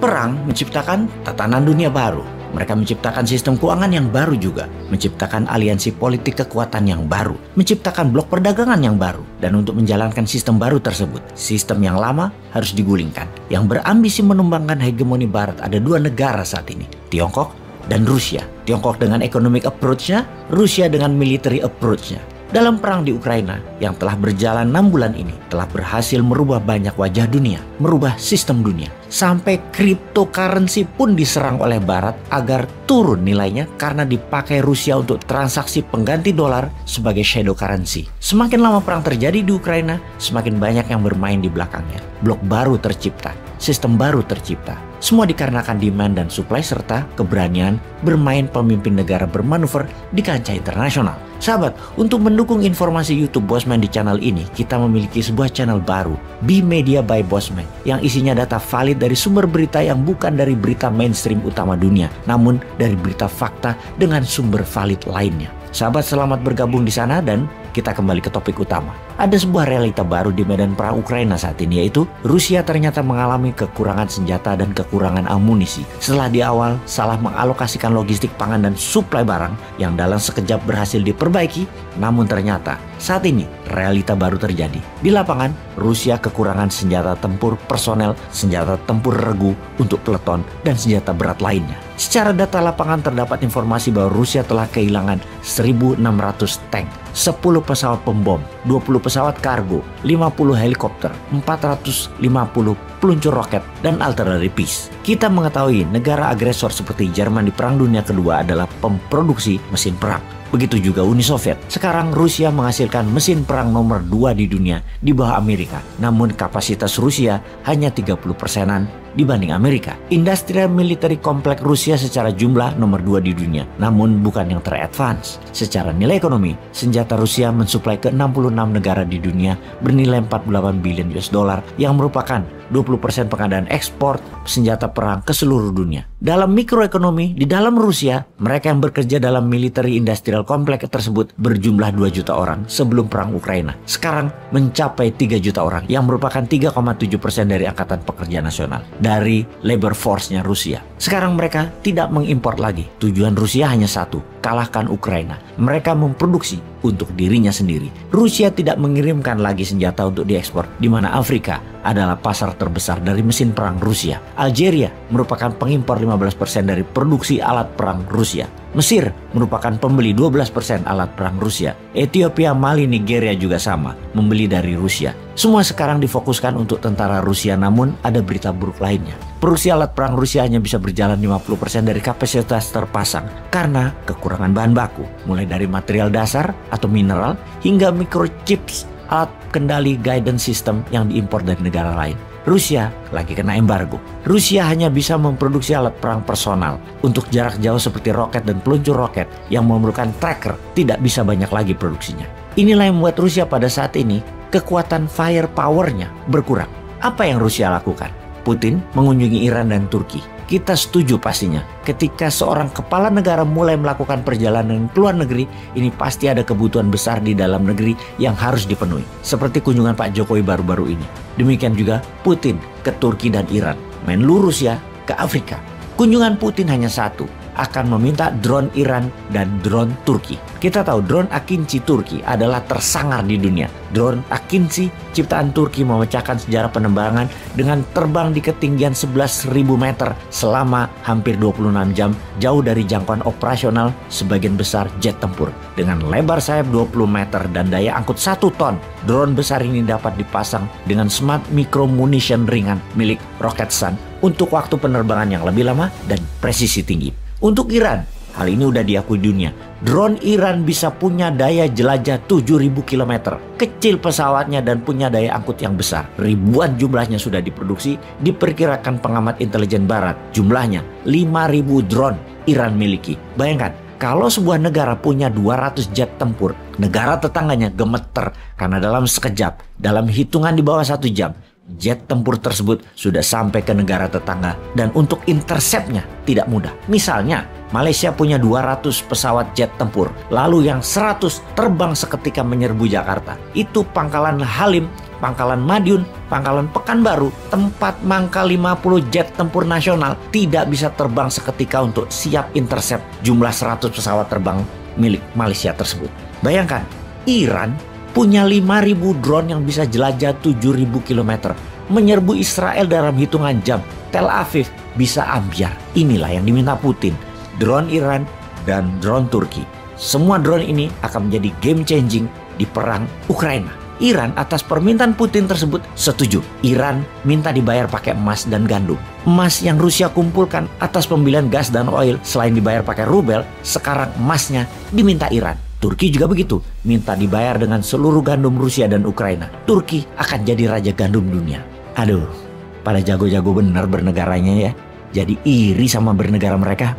Perang menciptakan tatanan dunia baru. Mereka menciptakan sistem keuangan yang baru juga, menciptakan aliansi politik kekuatan yang baru, menciptakan blok perdagangan yang baru. Dan untuk menjalankan sistem baru tersebut, sistem yang lama harus digulingkan. Yang berambisi menumbangkan hegemoni Barat ada dua negara saat ini, Tiongkok dan Rusia. Tiongkok dengan economic approach-nya, Rusia dengan military approach-nya. Dalam perang di Ukraina yang telah berjalan 6 bulan ini telah berhasil merubah banyak wajah dunia, merubah sistem dunia. Sampai cryptocurrency pun diserang oleh Barat agar turun nilainya karena dipakai Rusia untuk transaksi pengganti dolar sebagai shadow currency. Semakin lama perang terjadi di Ukraina, semakin banyak yang bermain di belakangnya. Blok baru tercipta, sistem baru tercipta. Semua dikarenakan demand dan supply serta keberanian bermain pemimpin negara bermanuver di kancah internasional. Sahabat, untuk mendukung informasi YouTube Bosman di channel ini, kita memiliki sebuah channel baru, B Media by Bosman, yang isinya data valid dari sumber berita yang bukan dari berita mainstream utama dunia, namun dari berita fakta dengan sumber valid lainnya. Sahabat, selamat bergabung di sana dan kita kembali ke topik utama. Ada sebuah realita baru di medan perang Ukraina saat ini, yaitu Rusia ternyata mengalami kekurangan senjata dan kekurangan amunisi. Setelah di awal salah mengalokasikan logistik pangan dan suplai barang yang dalam sekejap berhasil diperbaiki, namun ternyata saat ini realita baru terjadi. Di lapangan, Rusia kekurangan senjata tempur personel, senjata tempur regu untuk peleton, dan senjata berat lainnya. Secara data lapangan terdapat informasi bahwa Rusia telah kehilangan 1.600 tank, 10 pesawat pembom, 20 pesawat kargo, 50 helikopter, 450 peluncur roket, dan artillery piece. Kita mengetahui negara agresor seperti Jerman di Perang Dunia Kedua adalah pemproduksi mesin perang. Begitu juga Uni Soviet. Sekarang Rusia menghasilkan mesin perang nomor 2 di dunia di bawah Amerika. Namun kapasitas Rusia hanya 30%-an dibanding Amerika. Industrial military complex Rusia secara jumlah nomor 2 di dunia, namun bukan yang teradvance. Secara nilai ekonomi, senjata Rusia mensuplai ke 66 negara di dunia bernilai 48 billion US dollar yang merupakan 20% pengadaan ekspor senjata perang ke seluruh dunia. Dalam mikroekonomi, di dalam Rusia, mereka yang bekerja dalam military industrial complex tersebut berjumlah 2 juta orang sebelum perang Ukraina. Sekarang mencapai 3 juta orang yang merupakan 3,7% dari angkatan pekerja nasional dari labor force-nya Rusia. Sekarang mereka tidak mengimpor lagi. Tujuan Rusia hanya satu, kalahkan Ukraina. Mereka memproduksi untuk dirinya sendiri. Rusia tidak mengirimkan lagi senjata untuk diekspor, di mana Afrika adalah pasar terbesar dari mesin perang Rusia. Algeria merupakan pengimpor 15% dari produksi alat perang Rusia. Mesir merupakan pembeli 12% alat perang Rusia. Ethiopia, Mali, Nigeria juga sama, membeli dari Rusia. Semua sekarang difokuskan untuk tentara Rusia, namun ada berita buruk lainnya. Produksi alat perang Rusia hanya bisa berjalan 50% dari kapasitas terpasang karena kekurangan bahan baku, mulai dari material dasar atau mineral hingga microchips, alat kendali guidance system yang diimpor dari negara lain. Rusia lagi kena embargo. Rusia hanya bisa memproduksi alat perang personal untuk jarak jauh seperti roket dan peluncur roket yang memerlukan tracker, tidak bisa banyak lagi produksinya. Inilah yang membuat Rusia pada saat ini kekuatan firepower-nya berkurang. Apa yang Rusia lakukan? Putin mengunjungi Iran dan Turki. Kita setuju pastinya. Ketika seorang kepala negara mulai melakukan perjalanan ke luar negeri, ini pasti ada kebutuhan besar di dalam negeri yang harus dipenuhi. Seperti kunjungan Pak Jokowi baru-baru ini. Demikian juga Putin ke Turki dan Iran. Menlu Rusia ke Afrika. Kunjungan Putin hanya satu, akan meminta drone Iran dan drone Turki. Kita tahu drone Akinci Turki adalah tersangar di dunia. Drone Akinci ciptaan Turki memecahkan sejarah penerbangan dengan terbang di ketinggian 11.000 meter selama hampir 26 jam, jauh dari jangkauan operasional sebagian besar jet tempur. Dengan lebar sayap 20 meter dan daya angkut 1 ton, drone besar ini dapat dipasang dengan smart micro munition ringan milik Roketsan untuk waktu penerbangan yang lebih lama dan presisi tinggi. Untuk Iran, hal ini udah diakui dunia. Drone Iran bisa punya daya jelajah 7.000 km. Kecil pesawatnya dan punya daya angkut yang besar. Ribuan jumlahnya sudah diproduksi. Diperkirakan pengamat intelijen barat, jumlahnya 5.000 drone Iran miliki. Bayangkan, kalau sebuah negara punya 200 jet tempur, negara tetangganya gemeter karena dalam sekejap, dalam hitungan di bawah 1 jam, jet tempur tersebut sudah sampai ke negara tetangga dan untuk interceptnya tidak mudah. Misalnya, Malaysia punya 200 pesawat jet tempur, lalu yang 100 terbang seketika menyerbu Jakarta. Itu pangkalan Halim Pangkalan Madiun, Pangkalan Pekanbaru, tempat mangkal 50 jet tempur nasional tidak bisa terbang seketika untuk siap intercept jumlah 100 pesawat terbang milik Malaysia tersebut. Bayangkan, Iran punya 5.000 drone yang bisa jelajah 7.000 km, menyerbu Israel dalam hitungan jam. Tel Aviv bisa ambyar. Inilah yang diminta Putin, drone Iran dan drone Turki. Semua drone ini akan menjadi game changing di perang Ukraina. Iran atas permintaan Putin tersebut setuju. Iran minta dibayar pakai emas dan gandum. Emas yang Rusia kumpulkan atas pembelian gas dan oil selain dibayar pakai rubel, sekarang emasnya diminta Iran. Turki juga begitu, minta dibayar dengan seluruh gandum Rusia dan Ukraina. Turki akan jadi raja gandum dunia. Aduh, pada jago-jago bener bernegaranya ya. Jadi iri sama bernegara mereka.